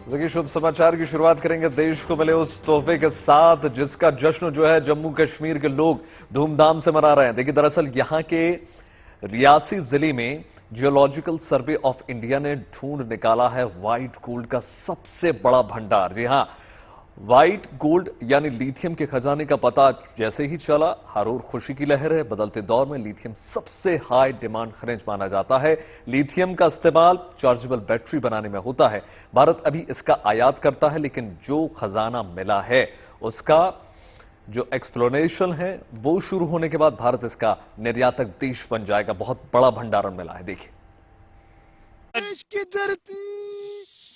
देखिए, शुभ समाचार की शुरुआत करेंगे देश को मिले उस तोहफे के साथ जिसका जश्न जो है जम्मू कश्मीर के लोग धूमधाम से मना रहे हैं। देखिए, दरअसल यहां के रियासी जिले में जियोलॉजिकल सर्वे ऑफ इंडिया ने ढूंढ निकाला है व्हाइट गोल्ड का सबसे बड़ा भंडार। जी हां, व्हाइट गोल्ड यानी लिथियम के खजाने का पता जैसे ही चला, हर ओर खुशी की लहर है। बदलते दौर में लिथियम सबसे हाई डिमांड खनिज माना जाता है। लिथियम का इस्तेमाल चार्जेबल बैटरी बनाने में होता है। भारत अभी इसका आयात करता है, लेकिन जो खजाना मिला है उसका जो एक्सप्लोरेशन है वो शुरू होने के बाद भारत इसका निर्यातक देश बन जाएगा। बहुत बड़ा भंडारण मिला है। देखिए, देश की धरती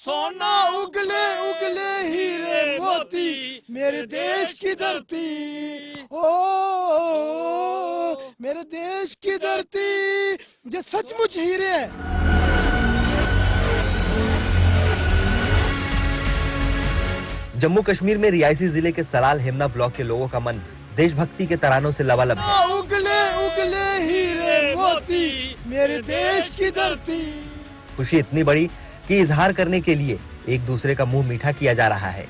सोना उगले उगले हीरे मोती, मेरे देश की धरती, ओ मेरे देश की धरती जो सचमुच हीरे है। जम्मू कश्मीर में रियासी जिले के सलाल हेमना ब्लॉक के लोगों का मन देशभक्ति के तरानों से लबालब है। उगले उगले हीरे मोती, मेरे देश की धरती। खुशी इतनी बड़ी कि इजहार करने के लिए एक दूसरे का मुंह मीठा किया जा रहा है,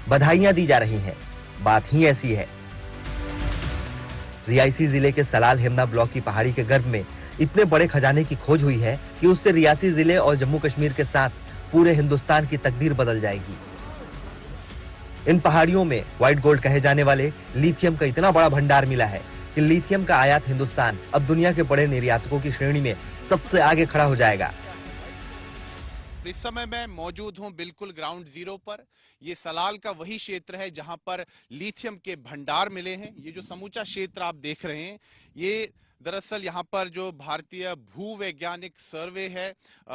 बधाइयां दी जा रही हैं। बात ही ऐसी है। रियासी जिले के सलाल हेमना ब्लॉक की पहाड़ी के गर्भ में इतने बड़े खजाने की खोज हुई है कि उससे रियासी जिले और जम्मू कश्मीर के साथ पूरे हिंदुस्तान की तकदीर बदल जाएगी। इन पहाड़ियों में व्हाइट गोल्ड कहे जाने वाले लिथियम का इतना बड़ा भंडार मिला है कि लिथियम का आयात हिंदुस्तान अब दुनिया के बड़े निर्यातकों की श्रेणी में सबसे आगे खड़ा हो जाएगा। इस समय मैं मौजूद हूं बिल्कुल ग्राउंड जीरो पर। ये सलाल का वही क्षेत्र है जहां पर लिथियम के भंडार मिले हैं। ये जो समूचा क्षेत्र आप देख रहे हैं, ये दरअसल यहाँ पर जो भारतीय भूवैज्ञानिक सर्वे है,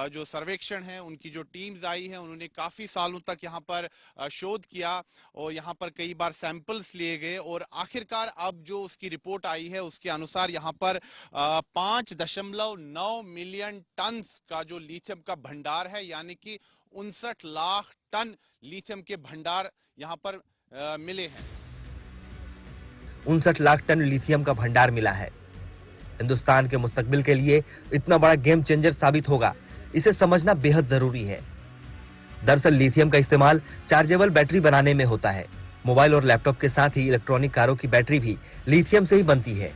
जो सर्वेक्षण है, उनकी जो टीम्स आई है, उन्होंने काफी सालों तक यहाँ पर शोध किया और यहाँ पर कई बार सैंपल्स लिए गए और आखिरकार अब जो उसकी रिपोर्ट आई है उसके अनुसार यहाँ पर 5.9 मिलियन टन का जो लिथियम का भंडार है, यानी कि 59 लाख टन लिथियम के भंडार यहाँ पर मिले हैं। 59 लाख टन लिथियम का भंडार मिला है। हिंदुस्तान के मुस्तकबिल के लिए इतना बड़ा गेम चेंजर साबित होगा, इसे समझना बेहद जरूरी है। दरअसल लिथियम का इस्तेमाल चार्जेबल बैटरी बनाने में होता है। मोबाइल और लैपटॉप के साथ ही इलेक्ट्रॉनिक कारों की बैटरी भी लिथियम से ही बनती है।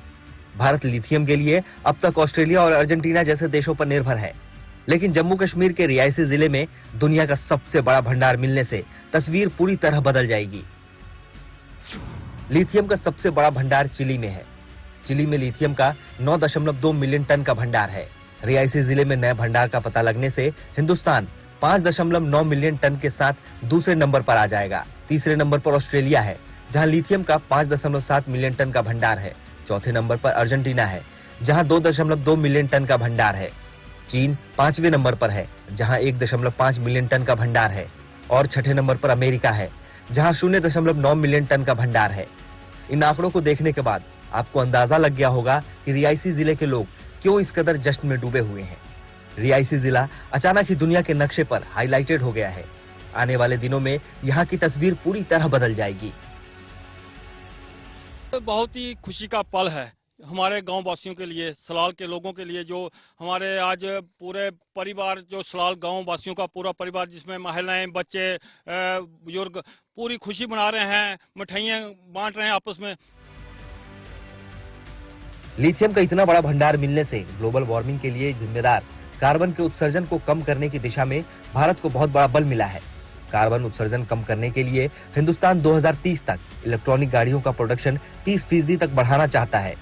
भारत लिथियम के लिए अब तक ऑस्ट्रेलिया और अर्जेंटीना जैसे देशों पर निर्भर है, लेकिन जम्मू कश्मीर के रियासी जिले में दुनिया का सबसे बड़ा भंडार मिलने से तस्वीर पूरी तरह बदल जाएगी। लिथियम का सबसे बड़ा भंडार चिली में है। चिली में लिथियम का 9.2 मिलियन टन का भंडार है। रियासी जिले में नए भंडार का पता लगने से हिंदुस्तान 5.9 मिलियन टन के साथ दूसरे नंबर पर आ जाएगा। तीसरे नंबर पर ऑस्ट्रेलिया है, जहां लिथियम का 5.7 मिलियन टन का भंडार है। चौथे नंबर पर अर्जेंटीना है, जहां 2.2 मिलियन टन का भंडार है। चीन 5वें नंबर पर है, जहां 1.5 मिलियन टन का भंडार है। और छठे नंबर पर अमेरिका है, जहां 0.9 मिलियन टन का भंडार है। इन आंकड़ों को देखने के बाद आपको अंदाजा लग गया होगा कि रियासी जिले के लोग क्यों इस कदर जश्न में डूबे हुए हैं। रियासी जिला अचानक ही दुनिया के नक्शे पर हाईलाइटेड हो गया है। आने वाले दिनों में यहाँ की तस्वीर पूरी तरह बदल जाएगी। बहुत ही खुशी का पल है हमारे गांव वासियों के लिए, सलाल के लोगों के लिए, जो हमारे आज पूरे परिवार, जो सलाल गांव वासियों का पूरा परिवार, जिसमें महिलाएं, बच्चे, बुजुर्ग पूरी खुशी मना रहे हैं, मिठाइयां बांट रहे हैं आपस में। लिथियम का इतना बड़ा भंडार मिलने से ग्लोबल वार्मिंग के लिए जिम्मेदार कार्बन के उत्सर्जन को कम करने की दिशा में भारत को बहुत बड़ा बल मिला है। कार्बन उत्सर्जन कम करने के लिए हिंदुस्तान 2030 तक इलेक्ट्रॉनिक गाड़ियों का प्रोडक्शन 30% तक बढ़ाना चाहता है।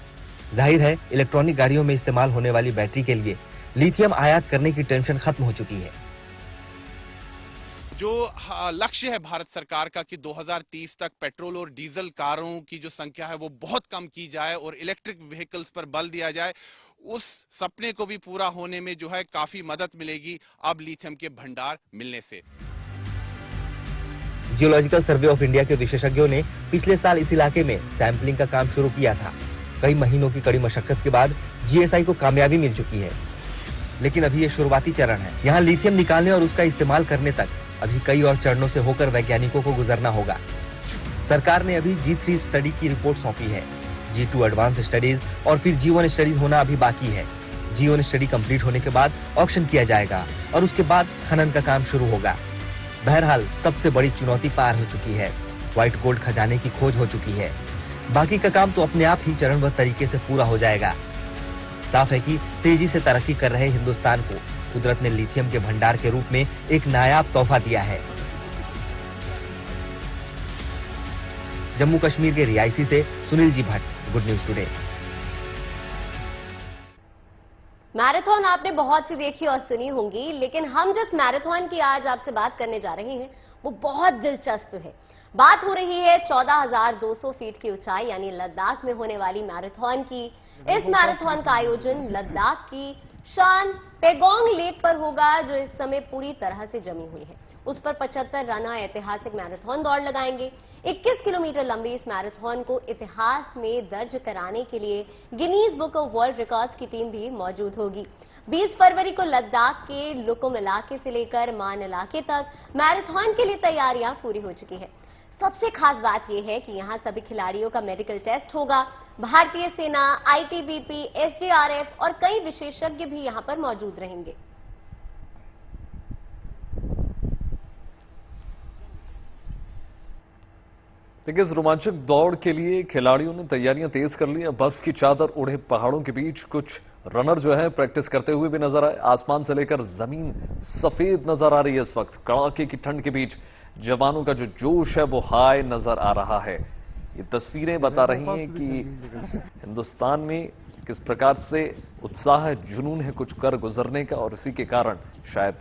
जाहिर है, इलेक्ट्रॉनिक गाड़ियों में इस्तेमाल होने वाली बैटरी के लिए लिथियम आयात करने की टेंशन खत्म हो चुकी है। जो लक्ष्य है भारत सरकार का कि 2030 तक पेट्रोल और डीजल कारों की जो संख्या है वो बहुत कम की जाए और इलेक्ट्रिक व्हीकल्स पर बल दिया जाए, उस सपने को भी पूरा होने में जो है काफी मदद मिलेगी अब लिथियम के भंडार मिलने से। जियोलॉजिकल सर्वे ऑफ इंडिया के विशेषज्ञों ने पिछले साल इस इलाके में सैंपलिंग का काम शुरू किया था। कई महीनों की कड़ी मशक्कत के बाद जीएसआई को कामयाबी मिल चुकी है, लेकिन अभी ये शुरुआती चरण है। यहाँ लिथियम निकालने और उसका इस्तेमाल करने तक अभी कई और चरणों से होकर वैज्ञानिकों को गुजरना होगा। सरकार ने अभी G3 स्टडी की रिपोर्ट सौंपी है। G2 एडवांस स्टडीज और फिर G1 स्टडीज होना अभी बाकी है। G1 स्टडी कंप्लीट होने के बाद ऑक्शन किया जाएगा और उसके बाद खनन का काम शुरू होगा। बहरहाल सबसे बड़ी चुनौती पार हो चुकी है। व्हाइट गोल्ड खजाने की खोज हो चुकी है। बाकी का काम तो अपने आप ही चरणबद्ध तरीके से पूरा हो जाएगा। साफ है कि तेजी से तरक्की कर रहे हिंदुस्तान को कुदरत ने लिथियम के भंडार के रूप में एक नायाब तोहफा दिया है। जम्मू कश्मीर के रियासी से Sunil ji Bhatt, good news today. Marathon आपने बहुत सी देखी और सुनी होंगी, लेकिन हम जिस मैराथन की आज आपसे बात करने जा रहे हैं वो बहुत दिलचस्प है। बात हो रही है 14,200 फीट की ऊंचाई यानी लद्दाख में होने वाली मैराथन की। इस मैराथन का आयोजन लद्दाख की शान पेगोंग लेक पर होगा, जो इस समय पूरी तरह से जमी हुई है। उस पर 75 रनर ऐतिहासिक मैराथन दौड़ लगाएंगे। 21 किलोमीटर लंबी इस मैराथन को इतिहास में दर्ज कराने के लिए Guinness book of world records की टीम भी मौजूद होगी। 20 फरवरी को लद्दाख के लुकुम इलाके से लेकर मान इलाके तक मैराथन के लिए तैयारियां पूरी हो चुकी है। सबसे खास बात यह है कि यहां सभी खिलाड़ियों का मेडिकल टेस्ट होगा। भारतीय सेना, आईटीबीपी, एसडीआरएफ और कई विशेषज्ञ भी यहां पर मौजूद रहेंगे। देखिए, इस रोमांचक दौड़ के लिए खिलाड़ियों ने तैयारियां तेज कर ली हैं। बर्फ की चादर ओढ़े पहाड़ों के बीच कुछ रनर जो है प्रैक्टिस करते हुए भी नजर आए। आसमान से लेकर जमीन सफेद नजर आ रही है। इस वक्त कड़ाके की ठंड के बीच जवानों का जो जोश है वो हाई नजर आ रहा है। ये तस्वीरें बता रही हैं कि हिंदुस्तान में किस प्रकार से उत्साह, जुनून है कुछ कर गुजरने का, और इसी के कारण शायद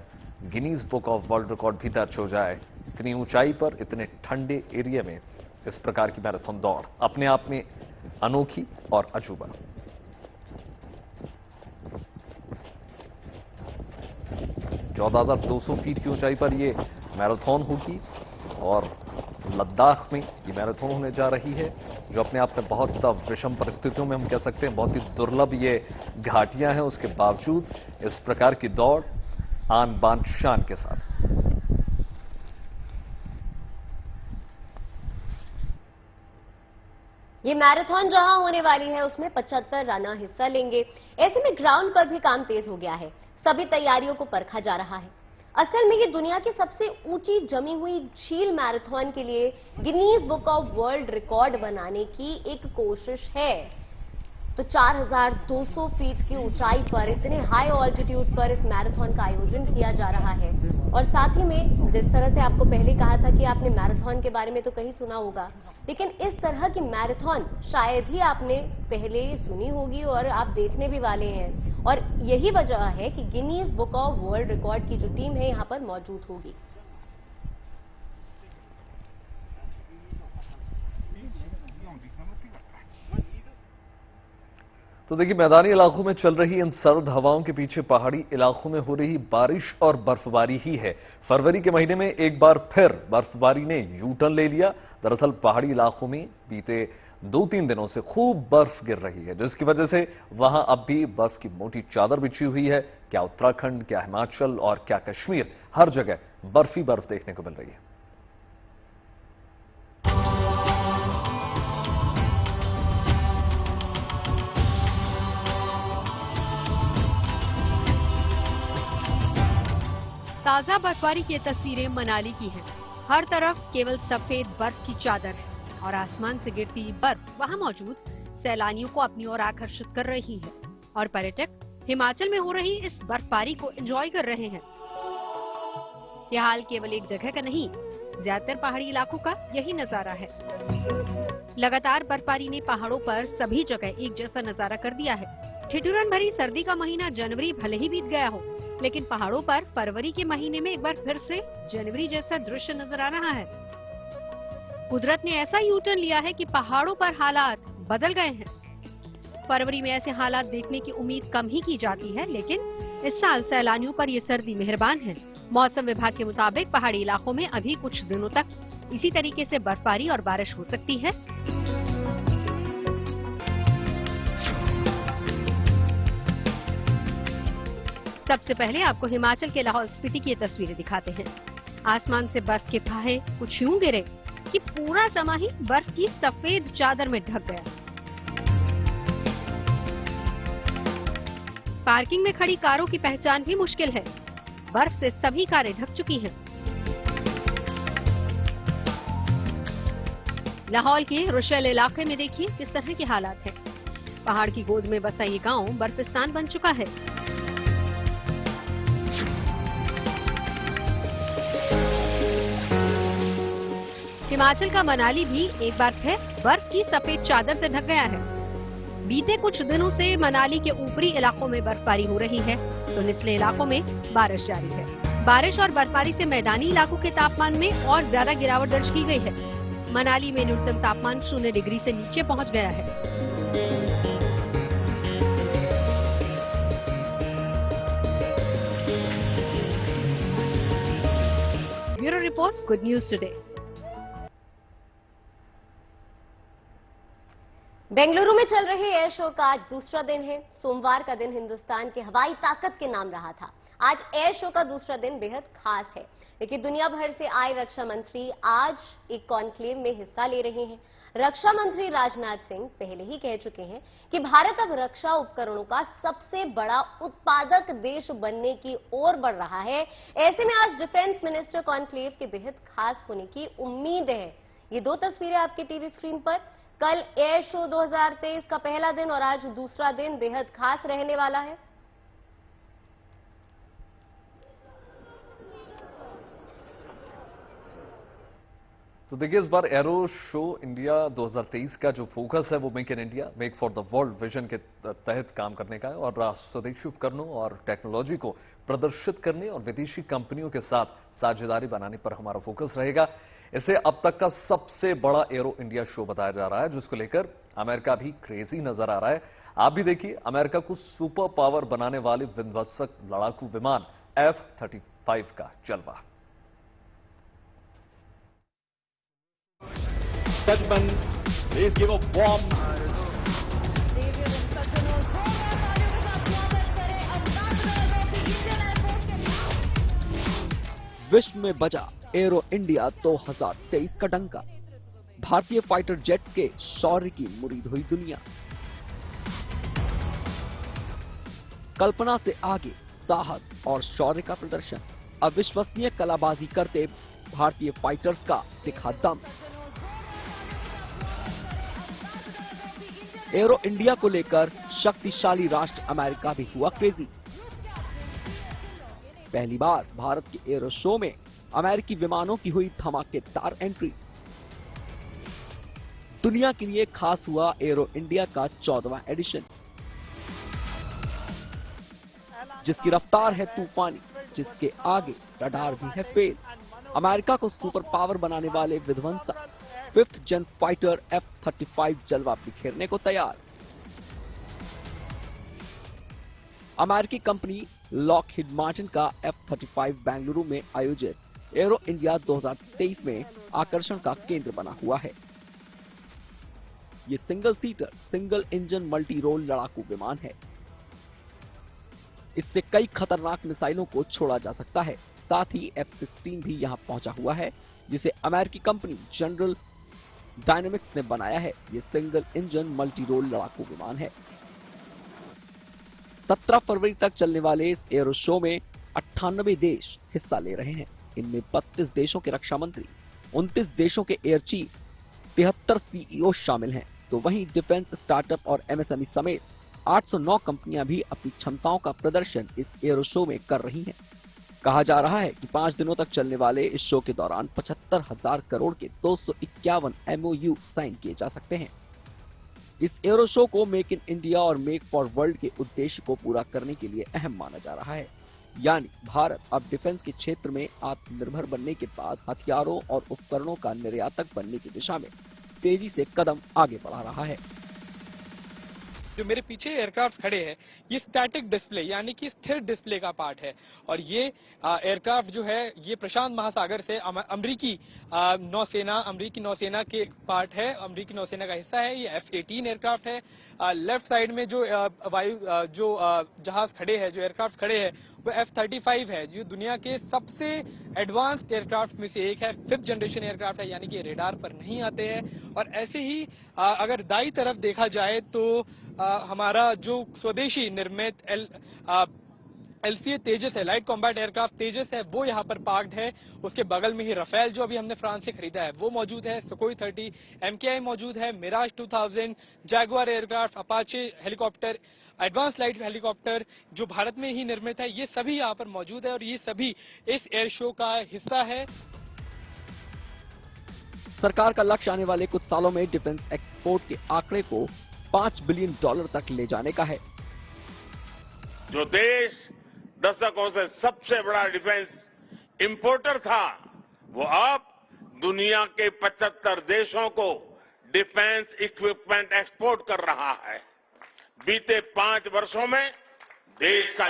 Guinness book of world record भी दर्ज हो जाए। इतनी ऊंचाई पर, इतने ठंडे एरिया में इस प्रकार की मैराथन दौड़ अपने आप में अनोखी और अजूबा। (14,200 फीट की ऊंचाई पर यह मैराथन होगी और लद्दाख में ये मैराथन होने जा रही है, जो अपने आप में बहुत विषम परिस्थितियों में हम कह सकते हैं बहुत ही दुर्लभ ये घाटियां हैं। उसके बावजूद इस प्रकार की दौड़ आन बान शान के साथ। ये मैराथन जहां होने वाली है उसमें 75 रनर हिस्सा लेंगे। ऐसे में ग्राउंड पर भी काम तेज हो गया है। सभी तैयारियों को परखा जा रहा है। असल में ये दुनिया की सबसे ऊंची जमी हुई झील मैराथन के लिए Guinness book of world record बनाने की एक कोशिश है। तो 4,200 फीट की ऊंचाई पर, इतने हाई ऑल्टीट्यूड पर इस मैराथन का आयोजन किया जा रहा है। और साथ ही में जिस तरह से आपको पहले कहा था कि आपने मैराथन के बारे में तो कहीं सुना होगा, लेकिन इस तरह की मैराथन शायद ही आपने पहले सुनी होगी और आप देखने भी वाले हैं। और यही वजह है कि Guinness book of world record की जो टीम है यहां पर मौजूद होगी। तो देखिए, मैदानी इलाकों में चल रही इन सर्द हवाओं के पीछे पहाड़ी इलाकों में हो रही बारिश और बर्फबारी ही है। फरवरी के महीने में एक बार फिर बर्फबारी ने यू टर्न ले लिया। दरअसल पहाड़ी इलाकों में बीते 2-3 दिनों से खूब बर्फ गिर रही है, जिसकी वजह से वहां अब भी बर्फ की मोटी चादर बिछी हुई है। क्या उत्तराखंड, क्या हिमाचल और क्या कश्मीर, हर जगह बर्फ ही बर्फ देखने को मिल रही है। ताजा बर्फबारी की तस्वीरें मनाली की हैं। हर तरफ केवल सफेद बर्फ की चादर है और आसमान से गिरती बर्फ वहां मौजूद सैलानियों को अपनी ओर आकर्षित कर रही है और पर्यटक हिमाचल में हो रही इस बर्फबारी को एंजॉय कर रहे हैं। यह हाल केवल एक जगह का नहीं, ज्यादातर पहाड़ी इलाकों का यही नजारा है। लगातार बर्फबारी ने पहाड़ों पर सभी जगह एक जैसा नजारा कर दिया है। ठिठुरन भरी सर्दी का महीना जनवरी भले ही बीत गया हो, लेकिन पहाड़ों पर फरवरी के महीने में एक बार फिर से जनवरी जैसा दृश्य नजर आ रहा है। कुदरत ने ऐसा यू टर्न लिया है कि पहाड़ों पर हालात बदल गए हैं। फरवरी में ऐसे हालात देखने की उम्मीद कम ही की जाती है, लेकिन इस साल सैलानियों पर ये सर्दी मेहरबान है। मौसम विभाग के मुताबिक पहाड़ी इलाकों में अभी कुछ दिनों तक इसी तरीके से बर्फबारी और बारिश हो सकती है। सबसे पहले आपको हिमाचल के लाहौल स्पीति की तस्वीरें दिखाते हैं। आसमान से बर्फ के फाहे कुछ यूं गिरे कि पूरा समा ही बर्फ की सफेद चादर में ढक गया। पार्किंग में खड़ी कारों की पहचान भी मुश्किल है। बर्फ से सभी कारें ढक चुकी हैं। लाहौल के रुशैल इलाके में देखिए किस तरह के हालात हैं। पहाड़ की गोद में बसा ये गांव बर्फिस्तान बन चुका है। हिमाचल का मनाली भी एक बार फिर बर्फ की सफेद चादर से ढक गया है। बीते कुछ दिनों से मनाली के ऊपरी इलाकों में बर्फबारी हो रही है, तो निचले इलाकों में बारिश जारी है। बारिश और बर्फबारी से मैदानी इलाकों के तापमान में और ज्यादा गिरावट दर्ज की गई है। मनाली में न्यूनतम तापमान 0 डिग्री से नीचे पहुंच गया है। Bureau report, good news today. Bengaluru में चल रहे एयर शो का आज दूसरा दिन है। सोमवार का दिन हिंदुस्तान के हवाई ताकत के नाम रहा था। आज एयर शो का दूसरा दिन बेहद खास है, लेकिन दुनिया भर से आए रक्षा मंत्री आज एक कॉन्क्लेव में हिस्सा ले रहे हैं। रक्षा मंत्री राजनाथ सिंह पहले ही कह चुके हैं कि भारत अब रक्षा उपकरणों का सबसे बड़ा उत्पादक देश बनने की ओर बढ़ रहा है। ऐसे में आज डिफेंस मिनिस्टर कॉन्क्लेव के बेहद खास होने की उम्मीद है। ये दो तस्वीरें आपके टीवी स्क्रीन पर। कल एयर शो 2023 का पहला दिन और आज दूसरा दिन बेहद खास रहने वाला है। तो देखिए, इस बार एरो शो इंडिया 2023 का जो फोकस है वो make in India, make for the world vision के तहत काम करने का है और स्वदेशी उपकरणों और टेक्नोलॉजी को प्रदर्शित करने और विदेशी कंपनियों के साथ साझेदारी बनाने पर हमारा फोकस रहेगा। इसे अब तक का सबसे बड़ा एरो इंडिया शो बताया जा रहा है, जिसको लेकर अमेरिका भी क्रेजी नजर आ रहा है। आप भी देखिए, अमेरिका को सुपर पावर बनाने वाले विध्वंसक लड़ाकू विमान F-35 का जलवा। Please give a warm विश्व में बजा एरो इंडिया 2023 का डंका। भारतीय फाइटर जेट के शौर्य की मुरीद हुई दुनिया। कल्पना से आगे साहस और शौर्य का प्रदर्शन। अविश्वसनीय कलाबाजी करते भारतीय फाइटर्स का दिखा दम। एरो इंडिया को लेकर शक्तिशाली राष्ट्र अमेरिका भी हुआ क्रेजी। पहली बार भारत के एरो शो में अमेरिकी विमानों की हुई धमाकेदार एंट्री। दुनिया के लिए खास हुआ एरो इंडिया का 14वां एडिशन, जिसकी रफ्तार है तूफानी, जिसके आगे रडार भी है फेल। अमेरिका को सुपर पावर बनाने वाले विध्वंसक 5th जन फाइटर F-35 जलवा बिखेरने को तैयार। अमेरिकी कंपनी लॉकहीड मार्टिन का F-35 बेंगलुरु में आयोजित एरो इंडिया 2023 में आकर्षण का केंद्र बना हुआ है। ये single seater, single engine multi role लड़ाकू विमान है। इससे कई खतरनाक मिसाइलों को छोड़ा जा सकता है। साथ ही F-16 भी यहां पहुंचा हुआ है, जिसे अमेरिकी कंपनी जनरल डायनामिक्स ने बनाया है। ये सिंगल इंजन मल्टी रोल लड़ाकू विमान है। 17 फरवरी तक चलने वाले इस एरो शो में 98 देश हिस्सा ले रहे हैं। इनमें 32 देशों के रक्षा मंत्री, 29 देशों के एयर चीफ, 73 सीईओ शामिल हैं। तो वहीं डिफेंस, स्टार्टअप और एमएसएमई समेत 809 कंपनियां भी अपनी क्षमताओं का प्रदर्शन इस एरो शो में कर रही हैं। कहा जा रहा है कि 5 दिनों तक चलने वाले इस शो के दौरान 75,000 करोड़ के 251 MOU साइन किए जा सकते हैं। इस एरो शो को मेक इन इंडिया और मेक फॉर वर्ल्ड के उद्देश्य को पूरा करने के लिए अहम माना जा रहा है। यानी भारत अब डिफेंस के क्षेत्र में आत्मनिर्भर बनने के बाद हथियारों और उपकरणों का निर्यातक बनने की दिशा में तेजी से कदम आगे बढ़ा रहा है। जो मेरे पीछे एयरक्राफ्ट खड़े हैं, ये स्टैटिक डिस्प्ले यानी कि स्थिर डिस्प्ले का पार्ट है और ये एयरक्राफ्ट जो है ये प्रशांत महासागर से अमेरिकी नौसेना के पार्ट है, अमेरिकी नौसेना का हिस्सा है। ये F-18 एयरक्राफ्ट है। लेफ्ट साइड में जो जहाज खड़े हैं, जो एयरक्राफ्ट खड़े हैं, वो F-35 है, जो दुनिया के सबसे एडवांस्ड एयरक्राफ्ट में से एक है। 5th जनरेशन एयरक्राफ्ट है, यानी कि रेडार पर नहीं आते हैं। और ऐसे ही अगर दाई तरफ देखा जाए तो हमारा जो स्वदेशी निर्मित LCA तेजस है, लाइट कॉम्बैट एयरक्राफ्ट तेजस है, वो यहाँ पर पार्क्ड है। उसके बगल में ही रफेल जो अभी हमने फ्रांस से खरीदा है वो मौजूद है, सुकोई 30 MKI मौजूद है, Mirage 2000, Jaguar aircraft, Apache helicopter, advance light helicopter जो भारत में ही निर्मित है, ये सभी यहाँ पर मौजूद है और ये सभी इस एयर शो का हिस्सा है। सरकार का लक्ष्य आने वाले कुछ सालों में डिफेंस एक्सपोर्ट के आंकड़े को $5 बिलियन तक ले जाने का है। जो देश दशकों से सबसे बड़ा डिफेंस इंपोर्टर था, वो अब दुनिया के 75 देशों को डिफेंस इक्विपमेंट एक्सपोर्ट कर रहा है। बीते 5 वर्षों में देश का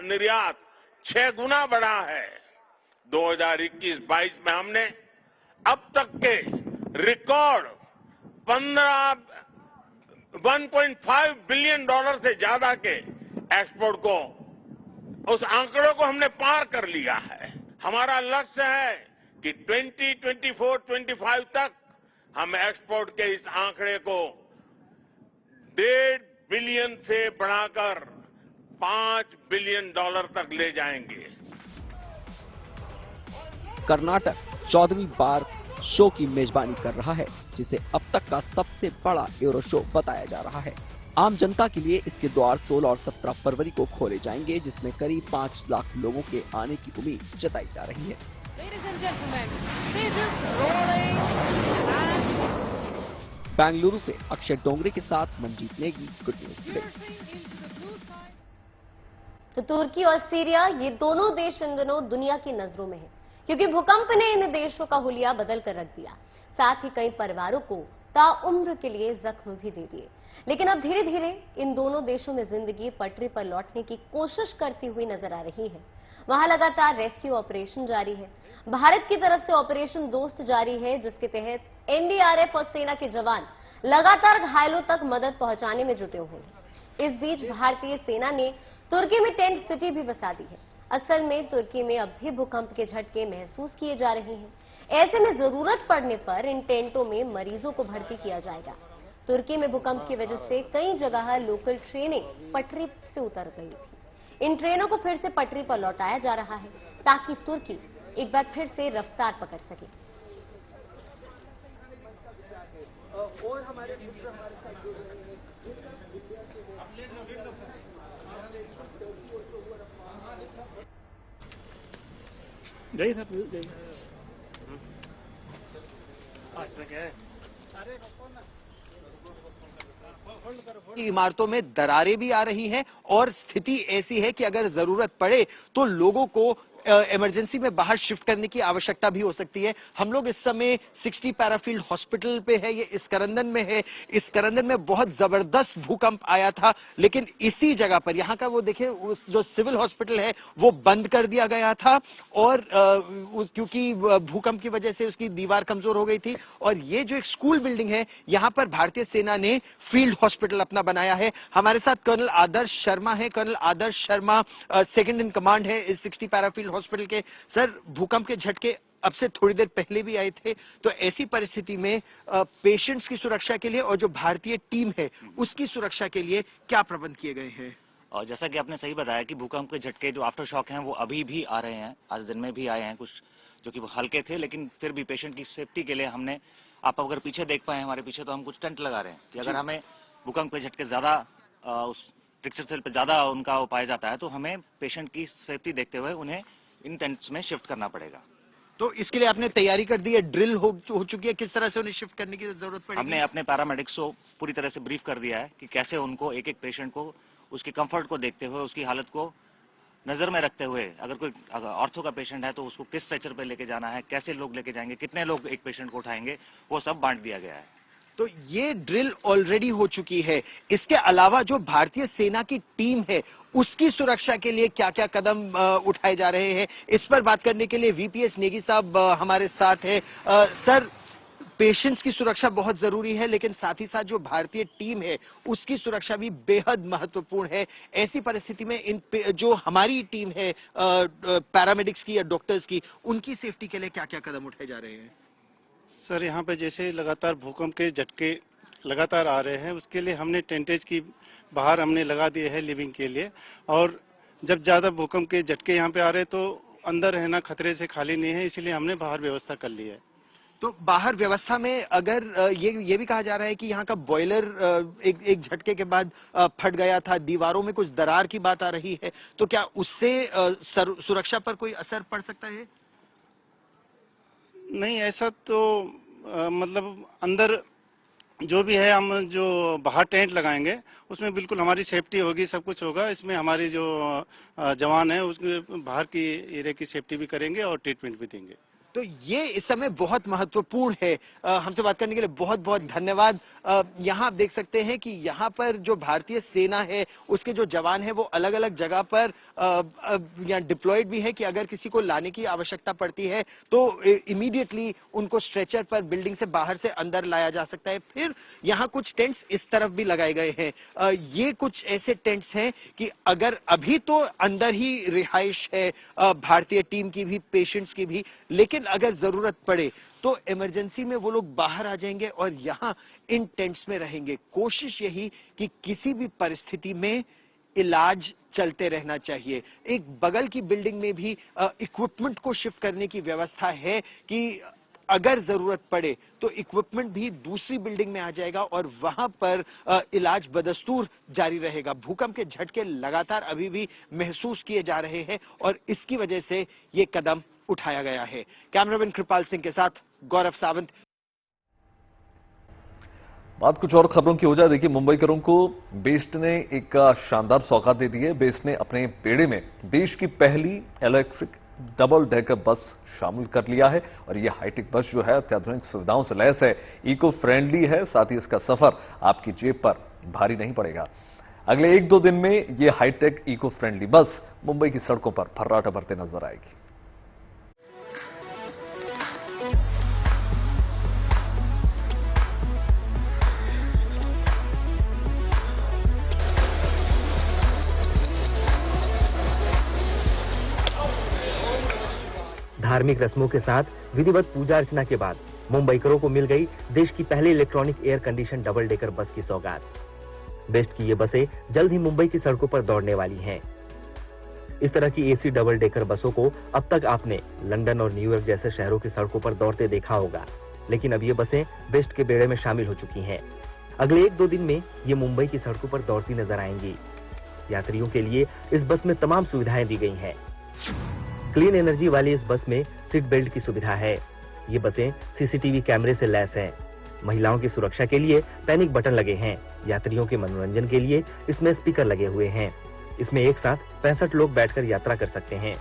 निर्यात 6 गुना बढ़ा है। 2021-22 में हमने अब तक के रिकॉर्ड $1.5 बिलियन से ज्यादा के एक्सपोर्ट को, उस आंकड़ों को हमने पार कर लिया है। हमारा लक्ष्य है कि 2024-25 तक हम एक्सपोर्ट के इस आंकड़े को $1.5 बिलियन से बढ़ाकर $5 बिलियन तक ले जाएंगे। कर्नाटक 14वीं बार शो की मेजबानी कर रहा है, जिसे अब तक का सबसे बड़ा एरो शो बताया जा रहा है। आम जनता के लिए इसके द्वार 16 और 17 फरवरी को खोले जाएंगे, जिसमें करीब 5 लाख लोगों के आने की उम्मीद जताई जा रही है। बेंगलुरु से अक्षय डोंगरे के साथ Manjeet Negi, good news today. तो तुर्की और सीरिया, ये दोनों देश इन दिनों दुनिया की नजरों में है, क्योंकि भूकंप ने इन देशों का हुलिया बदल कर रख दिया। साथ ही कई परिवारों को ताउम्र के लिए जख्म भी दे दिए। लेकिन अब धीरे धीरे इन दोनों देशों में जिंदगी पटरी पर लौटने की कोशिश करती हुई नजर आ रही है। वहां लगातार रेस्क्यू ऑपरेशन जारी है। भारत की तरफ से ऑपरेशन दोस्त जारी है, जिसके तहत NDRF और सेना के जवान लगातार घायलों तक मदद पहुंचाने में जुटे हुए हैं। इस बीच भारतीय सेना ने तुर्की में टेंट सिटी भी बसा दी है। असल में तुर्की में अब भी भूकंप के झटके महसूस किए जा रहे हैं। ऐसे में जरूरत पड़ने पर इन टेंटों में मरीजों को भर्ती किया जाएगा। तुर्की में भूकंप की वजह से कई जगह लोकल ट्रेनें पटरी से उतर गई थी। इन ट्रेनों को फिर से पटरी पर लौटाया जा रहा है, ताकि तुर्की एक बार फिर से रफ्तार पकड़ सके। और हमारे इमारतों में दरारें भी आ रही हैं और स्थिति ऐसी है कि अगर जरूरत पड़े तो लोगों को इमरजेंसी में बाहर शिफ्ट करने की आवश्यकता भी हो सकती है। हम लोग इस समय 60 पैराफील्ड हॉस्पिटल पे है, ये इस्करंदन में है। इस्करंदन में बहुत जबरदस्त भूकंप आया था, लेकिन इसी जगह पर यहां का वो देखिए, उस जो सिविल हॉस्पिटल है वो बंद कर दिया गया था, और क्योंकि भूकंप की वजह से उसकी दीवार कमजोर हो गई थी। और ये जो एक स्कूल बिल्डिंग है, यहां पर भारतीय सेना ने फील्ड हॉस्पिटल अपना बनाया है। हमारे साथ कर्नल आदर्श शर्मा है। Colonel Adarsh Sharma second in command है इस 60 पैराफील्ड हॉस्पिटल के। सर, भूकंप के झटके अब से थोड़ी देर पहले भी आए थे, तो ऐसी परिस्थिति में पेशेंट्स की सुरक्षा के लिए और जो भारतीय टीम है उसकी सुरक्षा के लिए क्या प्रबंध किए गए हैं? और जैसा कि आपने सही बताया कि भूकंप के झटके जो आफ्टर शॉक हैं वो अभी भी आ रहे हैं। आज दिन में भी आए हैं कुछ जो कि वो हल्के थे, लेकिन फिर भी पेशेंट की सेफ्टी के लिए हमने, आप अगर पीछे देख पाए हमारे पीछे, तो हम कुछ टेंट लगा रहे हैं कि अगर हमें भूकंप के झटके ज्यादा उस रिक्टर सेल पे ज्यादा उनका वो पाया जाता है तो हमें पेशेंट की सेफ्टी देखते हुए उन्हें इन टेंट्स में शिफ्ट करना पड़ेगा। तो इसके लिए आपने तैयारी कर दी है, ड्रिल हो चुकी है, किस तरह से उन्हें शिफ्ट करने की जरूरत पड़ेगी? हमने अपने पैरामेडिक्स को पूरी तरह से ब्रीफ कर दिया है कि कैसे उनको एक एक पेशेंट को उसके कंफर्ट को देखते हुए, उसकी हालत को नजर में रखते हुए, अगर कोई ऑर्थो का पेशेंट है तो उसको किस स्ट्रेचर पे लेके जाना है, कैसे लोग लेके जाएंगे, कितने लोग एक पेशेंट को उठाएंगे, वो सब बांट दिया गया है। तो ये ड्रिल ऑलरेडी हो चुकी है। इसके अलावा जो भारतीय सेना की टीम है उसकी सुरक्षा के लिए क्या क्या कदम उठाए जा रहे हैं, इस पर बात करने के लिए VPS नेगी साहब हमारे साथ है। सर, पेशेंट्स की सुरक्षा बहुत जरूरी है, लेकिन साथ ही साथ जो भारतीय टीम है उसकी सुरक्षा भी बेहद महत्वपूर्ण है। ऐसी परिस्थिति में जो हमारी टीम है पैरामेडिक्स की या डॉक्टर्स की, उनकी सेफ्टी के लिए क्या क्या कदम उठाए जा रहे हैं? सर, यहाँ पे जैसे लगातार भूकंप के झटके लगातार आ रहे हैं, उसके लिए हमने टेंटेज की बाहर हमने लगा दिए हैं लिविंग के लिए, और जब ज्यादा भूकंप के झटके यहाँ पे आ रहे हैं तो अंदर रहना खतरे से खाली नहीं है, इसलिए हमने बाहर व्यवस्था कर ली है। तो बाहर व्यवस्था में अगर ये भी कहा जा रहा है कि यहाँ का बॉयलर एक झटके के बाद फट गया था, दीवारों में कुछ दरार की बात आ रही है, तो क्या उससे सुरक्षा पर कोई असर पड़ सकता है? नहीं, ऐसा तो मतलब अंदर जो भी है, हम जो बाहर टेंट लगाएंगे उसमें बिल्कुल हमारी सेफ्टी होगी, सब कुछ होगा। इसमें हमारी जो जवान है उसके बाहर की एरिया की सेफ्टी भी करेंगे और ट्रीटमेंट भी देंगे। तो ये इस समय बहुत महत्वपूर्ण है। हमसे बात करने के लिए बहुत बहुत धन्यवाद। यहाँ आप देख सकते हैं कि यहाँ पर जो भारतीय सेना है उसके जो जवान हैं वो अलग अलग जगह पर यहाँ डिप्लॉयड भी है कि अगर किसी को लाने की आवश्यकता पड़ती है तो इमीडिएटली उनको स्ट्रेचर पर बिल्डिंग से बाहर से अंदर लाया जा सकता है। फिर यहाँ कुछ टेंट्स इस तरफ भी लगाए गए हैं। ये कुछ ऐसे टेंट्स हैं कि अगर अभी तो अंदर ही रिहाइश है भारतीय टीम की भी, पेशेंट्स की भी, लेकिन अगर जरूरत पड़े तो इमरजेंसी में वो लोग बाहर आ जाएंगे और यहां इन टेंट्स में रहेंगे। कोशिश यही कि किसी भी परिस्थिति में इलाज चलते रहना चाहिए। एक बगल की बिल्डिंग में भी इक्विपमेंट को शिफ्ट करने की व्यवस्था है कि अगर जरूरत पड़े तो इक्विपमेंट भी दूसरी बिल्डिंग में आ जाएगा और वहां पर इलाज बदस्तूर जारी रहेगा। भूकंप के झटके लगातार अभी भी महसूस किए जा रहे हैं और इसकी वजह से ये कदम उठाया गया है। कैमरामैन कृपाल सिंह के साथ गौरव सावंत। बात कुछ और खबरों की हो जाए। देखिए, मुंबईकरों को बेस्ट ने एक शानदार सौगात दे दी है। बेस्ट ने अपने बेड़े में देश की पहली इलेक्ट्रिक डबल डेकर बस शामिल कर लिया है और यह हाईटेक बस जो है अत्याधुनिक सुविधाओं से लैस है, इको फ्रेंडली है, साथ ही इसका सफर आपकी जेब पर भारी नहीं पड़ेगा। अगले 1-2 दिन में यह हाईटेक इको फ्रेंडली बस मुंबई की सड़कों पर फर्राटा भरते नजर आएगी। धार्मिक रस्मों के साथ विधिवत पूजा अर्चना के बाद मुंबईकरों को मिल गई देश की पहली electronic air condition double decker bus की सौगात। बेस्ट की ये बसें जल्द ही मुंबई की सड़कों पर दौड़ने वाली हैं। इस तरह की एसी डबल डेकर बसों को अब तक आपने लंदन और न्यूयॉर्क जैसे शहरों की सड़कों पर दौड़ते देखा होगा, लेकिन अब ये बसें बेस्ट के बेड़े में शामिल हो चुकी हैं। अगले 1-2 दिन में ये मुंबई की सड़कों पर दौड़ती नजर आएंगी। यात्रियों के लिए इस बस में तमाम सुविधाएं दी गई हैं। क्लीन एनर्जी वाली इस बस में सीट बेल्ट की सुविधा है। ये बसें सीसीटीवी कैमरे से लैस हैं। महिलाओं की सुरक्षा के लिए पैनिक बटन लगे हैं। यात्रियों के मनोरंजन के लिए इसमें स्पीकर लगे हुए हैं। इसमें एक साथ 65 लोग बैठकर यात्रा कर सकते हैं।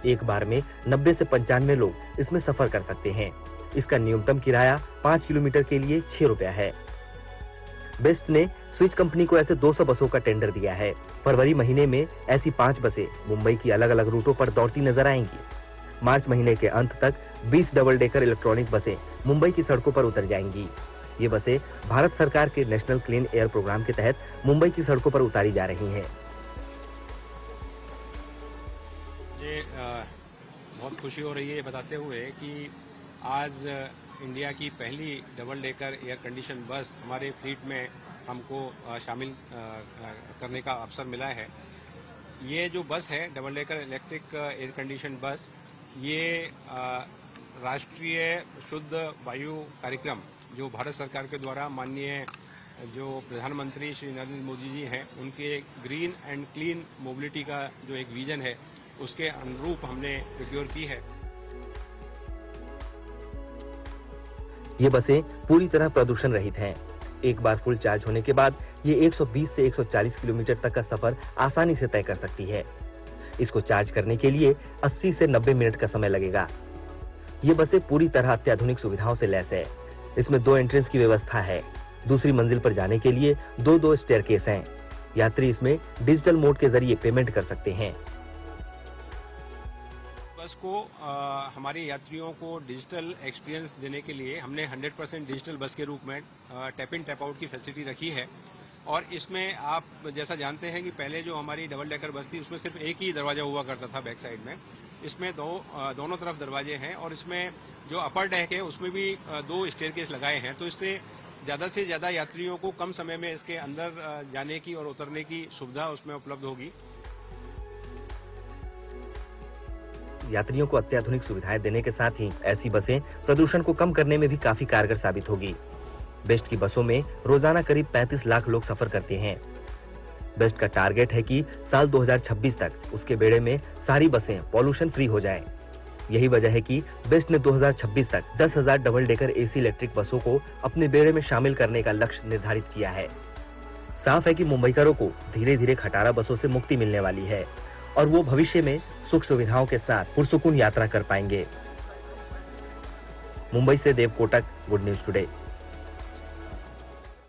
एक बार में 90 से 95 लोग इसमें सफर कर सकते हैं। इसका न्यूनतम किराया 5 किलोमीटर के लिए 6 रुपया है। बेस्ट ने स्विच कंपनी को ऐसे 200 बसों का टेंडर दिया है। फरवरी महीने में ऐसी 5 बसें मुंबई की अलग अलग रूटों पर दौड़ती नजर आएंगी। मार्च महीने के अंत तक 20 डबल डेकर इलेक्ट्रॉनिक बसें मुंबई की सड़कों पर उतर जाएंगी। ये बसें भारत सरकार के नेशनल क्लीन एयर प्रोग्राम के तहत मुंबई की सड़कों पर उतारी जा रही हैं। मुझे बहुत खुशी हो रही है बताते हुए कि आज इंडिया की पहली डबल डेकर एयर कंडीशन बस हमारे फ्लीट में हमको शामिल करने का अवसर मिला है। ये जो बस है double decker electric air condition बस, ये राष्ट्रीय शुद्ध वायु कार्यक्रम जो भारत सरकार के द्वारा माननीय जो प्रधानमंत्री श्री नरेंद्र मोदी जी हैं, उनके ग्रीन एंड क्लीन मोबिलिटी का जो एक विजन है, उसके अनुरूप हमने प्रोक्योर की है। ये बसें पूरी तरह प्रदूषण रहित हैं। एक बार फुल चार्ज होने के बाद ये 120 से 140 किलोमीटर तक का सफर आसानी से तय कर सकती है। इसको चार्ज करने के लिए 80 से 90 मिनट का समय लगेगा। ये बसें पूरी तरह अत्याधुनिक सुविधाओं से लैस है। इसमें 2 एंट्रेंस की व्यवस्था है। दूसरी मंजिल पर जाने के लिए 2 स्टेयरकेस हैं। यात्री इसमें डिजिटल मोड के जरिए पेमेंट कर सकते हैं। बस को हमारे यात्रियों को डिजिटल एक्सपीरियंस देने के लिए हमने 100% डिजिटल बस के रूप में टैप इन टैप आउट की फैसिलिटी रखी है। और इसमें आप जैसा जानते हैं कि पहले जो हमारी डबल डेकर बस थी उसमें सिर्फ एक ही दरवाजा हुआ करता था बैक साइड में। इसमें दोनों तरफ दरवाजे हैं और इसमें जो अपर डेक है उसमें भी 2 स्टेयरकेस लगाए हैं। तो इससे ज़्यादा से ज़्यादा यात्रियों को कम समय में इसके अंदर जाने की और उतरने की सुविधा उसमें उपलब्ध होगी। यात्रियों को अत्याधुनिक सुविधाएं देने के साथ ही ऐसी बसें प्रदूषण को कम करने में भी काफी कारगर साबित होगी। बेस्ट की बसों में रोजाना करीब 35 लाख लोग सफर करते हैं। बेस्ट का टारगेट है कि साल 2026 तक उसके बेड़े में सारी बसें पॉल्यूशन फ्री हो जाएं। यही वजह है कि बेस्ट ने 2026 तक 10,000 डबल डेकर एसी इलेक्ट्रिक बसों को अपने बेड़े में शामिल करने का लक्ष्य निर्धारित किया है। साफ है कि मुंबईकरों को धीरे धीरे खटारा बसों से मुक्ति मिलने वाली है और वो भविष्य में सुख सुविधाओं के साथ पुरसुकून यात्रा कर पाएंगे। मुंबई से देव कोटक, गुड न्यूज टुडे।